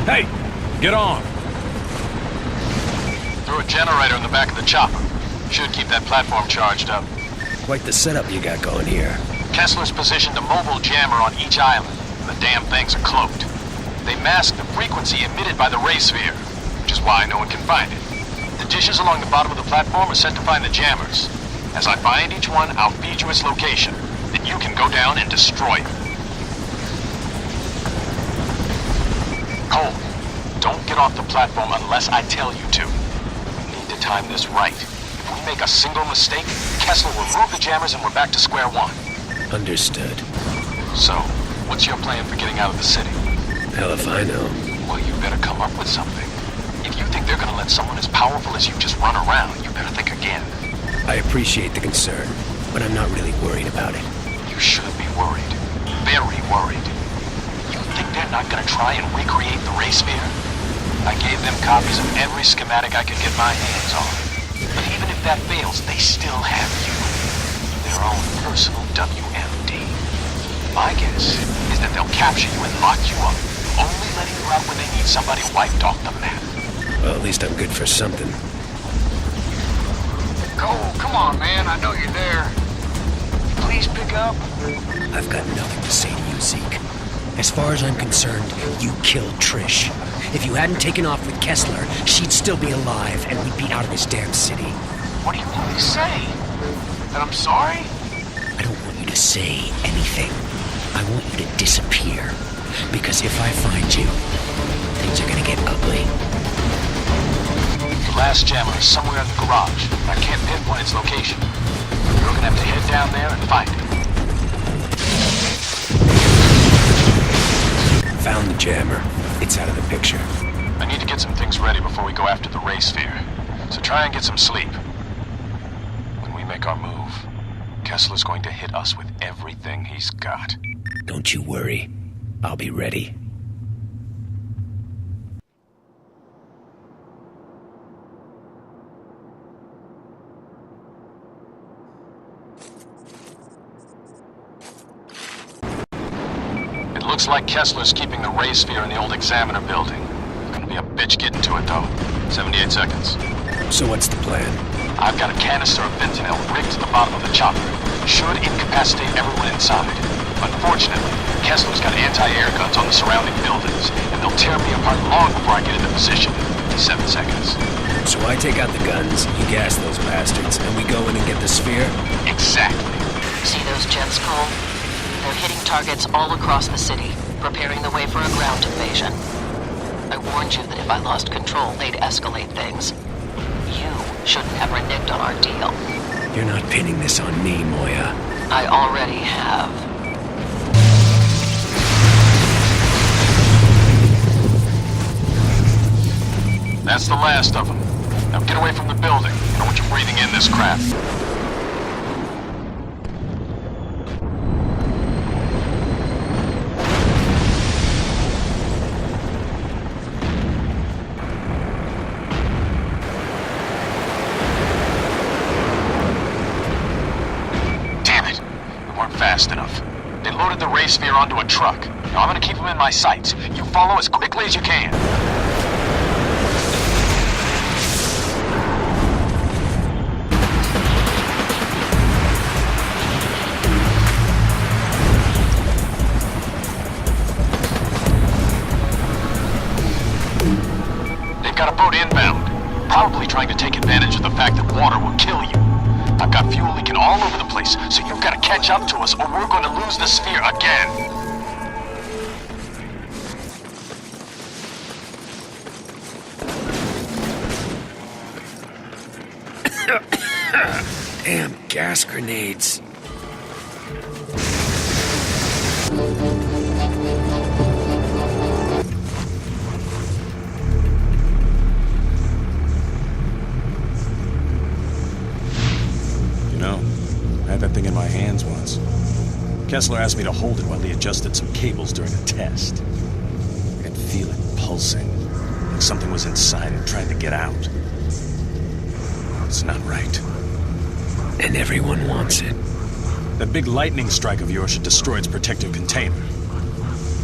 Hey, get on. Throw a generator in the back of the chopper. Should keep that platform charged up. Quite the setup you got going here. Kessler's positioned a mobile jammer on each island, and the damn things are cloaked. They mask the frequency emitted by the ray sphere, which is why no one can find it. The dishes along the bottom of the platform are set to find the jammers. As I find each one, I'll feed you its location. Then you can go down and destroy it. Cole, don't get off the platform unless I tell you to. We need to time this right. If we make a single mistake, Kessler will remove the jammers and we're back to square one. Understood. So, what's your plan for getting out of the city? Hell if I know. Well, you better come up with something. If you think they're gonna let someone as powerful as you just run around, you better think again. I appreciate the concern, but I'm not really worried about it. You should be worried. Very worried. You think they're not gonna try and recreate the ray sphere? I gave them copies of every schematic I could get my hands on. But even if that fails, they still have you. Their own personal WMD. My guess is that they'll capture you and lock you up, only letting you out when they need somebody wiped off the map. Well, at least I'm good for something. Cole, come on, man. I know you're there. Please pick up. I've got nothing to say to you, Zeke. As far as I'm concerned, you killed Trish. If you hadn't taken off with Kessler, she'd still be alive, and we'd be out of this damn city. What do you want me to say? That I'm sorry? I don't want you to say anything. I want you to disappear. Because if I find you, things are gonna get ugly. The last jammer is somewhere in the garage. I can't pinpoint its location. You're gonna have to head down there and find it. Found the jammer. It's out of the picture. I need to get some things ready before we go after the ray sphere. So try and get some sleep. When we make our move, Kessler's going to hit us with everything he's got. Don't you worry. I'll be ready. Looks like Kessler's keeping the ray sphere in the old Examiner building. Gonna be a bitch getting to it, though. 78 seconds. So what's the plan? I've got a canister of fentanyl rigged to the bottom of the chopper. Should incapacitate everyone inside. Unfortunately, Kessler's got anti-air guns on the surrounding buildings, and they'll tear me apart long before I get into position. 7 seconds. So I take out the guns, you gas those bastards, and we go in and get the sphere? Exactly. See those jets, Cole? They're hitting targets all across the city, preparing the way for a ground invasion. I warned you that if I lost control, they'd escalate things. You shouldn't have reneged on our deal. You're not pinning this on me, Moya. I already have. That's the last of them. Now get away from the building. I don't want you breathing in this crap. Fast enough. They loaded the ray sphere onto a truck. Now I'm gonna keep them in my sights. You follow as quickly as you can. They've got a boat inbound. Probably trying to take advantage of the fact that water will kill you. I've got fuel leaking all over the place, so you've got to catch up to us or we're going to lose the sphere again. Damn gas grenades. I had that thing in my hands once. Kessler asked me to hold it while he adjusted some cables during a test. I could feel it pulsing, like something was inside it trying to get out. It's not right. And everyone wants it. That big lightning strike of yours should destroy its protective container.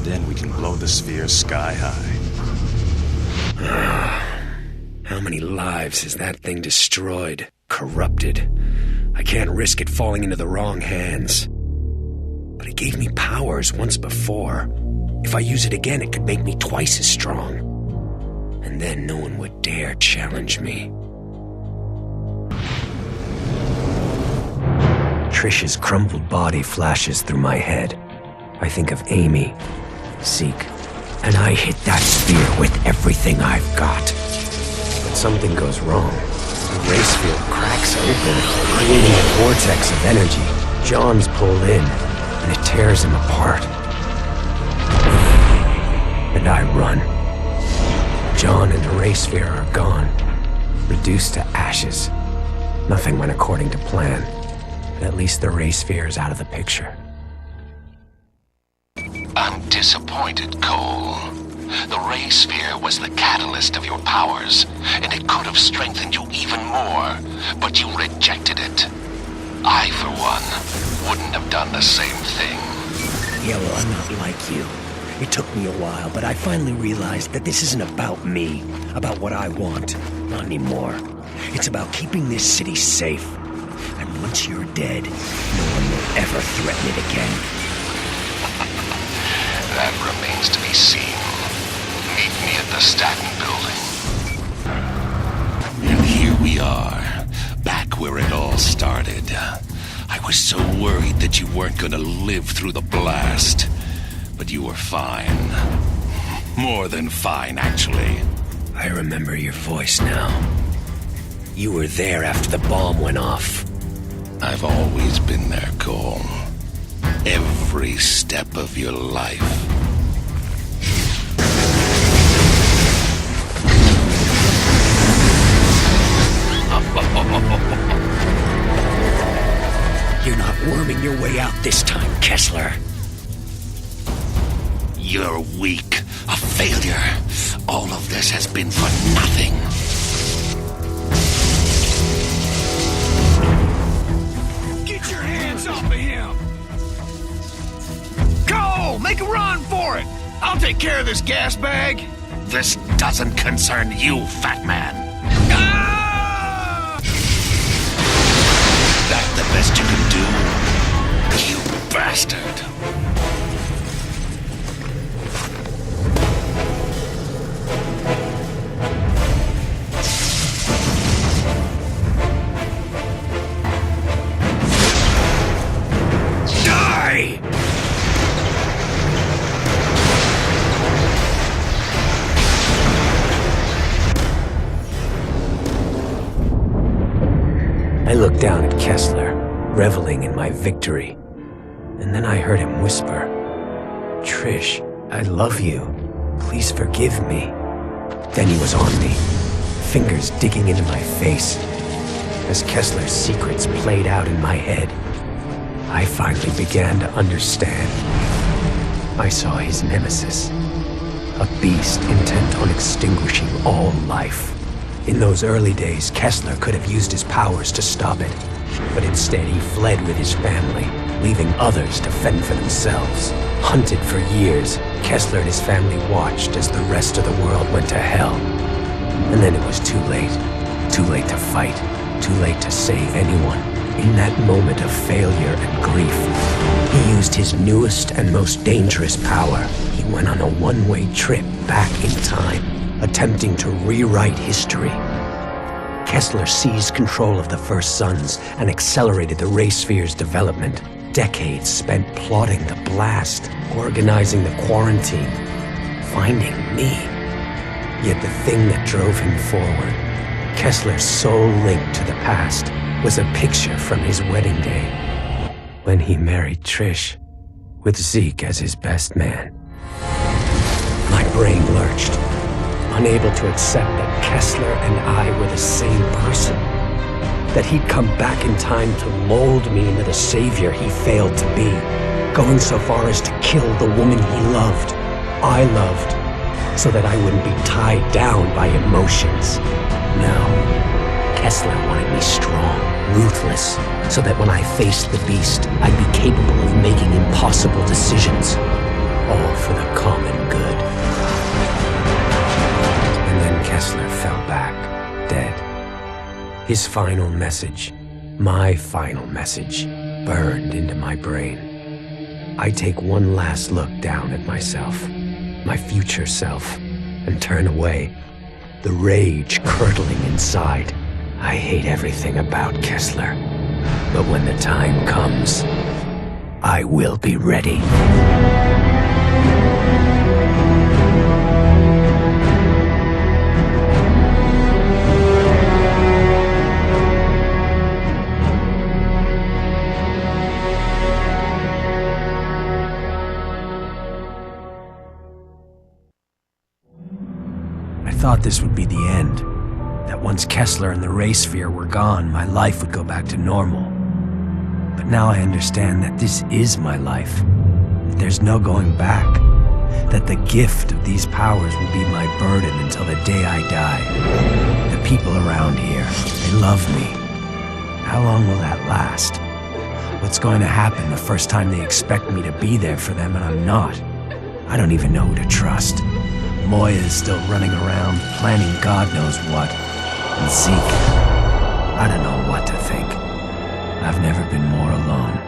Then we can blow the sphere sky high. How many lives has that thing destroyed, corrupted? I can't risk it falling into the wrong hands. But it gave me powers once before. If I use it again, it could make me twice as strong. And then no one would dare challenge me. Trish's crumpled body flashes through my head. I think of Amy, Zeke, and I hit that sphere with everything I've got. But something goes wrong. The race field cracks open, creating a vortex of energy. John's pulled in, and it tears him apart. And I run. John and the race sphere are gone, reduced to ashes. Nothing went according to plan, but at least the race sphere is out of the picture. I'm disappointed, Cole. The ray sphere was the catalyst of your powers, and it could have strengthened you even more, but you rejected it. I, for one, wouldn't have done the same thing. Yeah, well, I'm not like you. It took me a while, but I finally realized that this isn't about me, about what I want. Not anymore. It's about keeping this city safe. And once you're dead, no one will ever threaten it again. That remains to be seen. Meet me at the Staten Building. And here we are, back where it all started. I was so worried that you weren't gonna live through the blast. But you were fine. More than fine, actually. I remember your voice now. You were there after the bomb went off. I've always been there, Cole. Every step of your life. You're not worming your way out this time, Kessler. You're weak, a failure. All of this has been for nothing. Get your hands off of him! Cole, make a run for it! I'll take care of this gas bag. This doesn't concern you, fat man. Ah! That's the best you can do, you bastard. I looked down at Kessler, reveling in my victory. And then I heard him whisper, "Trish, I love you. Please forgive me." Then he was on me, fingers digging into my face. As Kessler's secrets played out in my head, I finally began to understand. I saw his nemesis, a beast intent on extinguishing all life. In those early days, Kessler could have used his powers to stop it, but instead he fled with his family, leaving others to fend for themselves. Hunted for years, Kessler and his family watched as the rest of the world went to hell. And then it was too late. Too late to fight. Too late to save anyone. In that moment of failure and grief, he used his newest and most dangerous power. He went on a one-way trip back in time, attempting to rewrite history. Kessler seized control of the First Sons and accelerated the race sphere's development. Decades spent plotting the blast, organizing the quarantine, finding me. Yet the thing that drove him forward, Kessler's sole link to the past, was a picture from his wedding day, when he married Trish, with Zeke as his best man. My brain lurched, unable to accept that Kessler and I were the same person. That he'd come back in time to mold me into the savior he failed to be, going so far as to kill the woman he loved, I loved, so that I wouldn't be tied down by emotions. No, Kessler wanted me strong, ruthless, so that when I faced the beast, I'd be capable of making impossible decisions, all for the common good. And then His final message, my final message, burned into my brain. I take one last look down at myself, my future self, and turn away, the rage curdling inside. I hate everything about Kessler, but when the time comes, I will be ready. I thought this would be the end, that once Kessler and the Ray Sphere were gone, my life would go back to normal. But now I understand that this is my life, that there's no going back, that the gift of these powers will be my burden until the day I die. The people around here, they love me. How long will that last? What's going to happen the first time they expect me to be there for them and I'm not? I don't even know who to trust. Moya is still running around, planning God knows what. And Zeke, I don't know what to think. I've never been more alone.